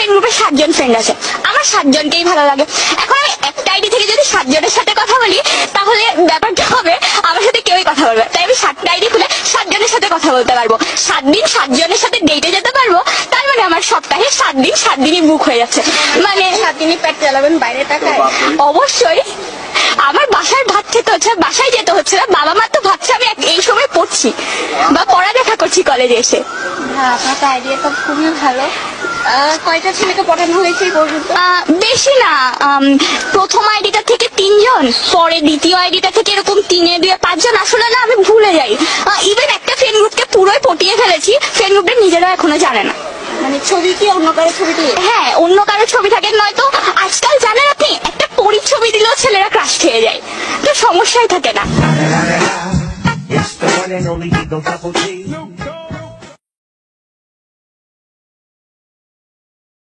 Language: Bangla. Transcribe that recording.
ফ্রেন্ড গ্রুপে 7 জন ফ্রেন্ড আছে, আমার 7 জনকেই ভালো লাগে। এখন আমি একটা আইডি থেকে যদি 7 জনের সাথে কথা বলি তাহলে ব্যাপারটা হবে আমার সাথে কেউই কথা বলবে, তাই আমি 7টা আইডি খুলে 7 জনের সাথে কথা বলতে পারবো, 7 দিন 7 জনের সাথে ডেটে যেতে পারবো। তার মানে আমার সপ্তাহে 7 দিন 7 দিনই বুক হয়ে যাচ্ছে, মানে 7 দিনই পেট চালাবেন বাইরে টাকায়। অবশ্যই আমার বাসার ভাত খেতে হচ্ছে, বাসায় যেতে হচ্ছে না, বাবা মা তো ভাবছে আমি এই সময় পড়ছি বা পড়ালেখা করছি কলেজে এসে। হ্যাঁ, আপনার তো আইডিয়া তো খুবই ভালো। কয়টা ছেলেকে পড়ানো হয়েছে পর্যন্ত? বেশি না, প্রথম আইডিটা থেকে 3 জন, পরে দ্বিতীয় আইডিটা থেকে এরকম 3-2-5 জন, আসলে না আমি ভুলে যাই। ইভেন একটা ফ্রেন্ড গ্রুপকে পুরোই পটিয়ে ফেলেছি, ফ্রেন্ড গ্রুপটা নিজেরাও এখনো জানে না। মানে ছবি কি অন্য কারো ছবি দিয়ে? হ্যাঁ, অন্য কারো ছবি থাকে, নয়তো আজকাল জানেন আপনি একটা পরীর ছবি দিলেও ছেলেরা ক্রাশ খেয়ে যায়, তো সমস্যাই থাকে না। It's the one and only Eagle Double G.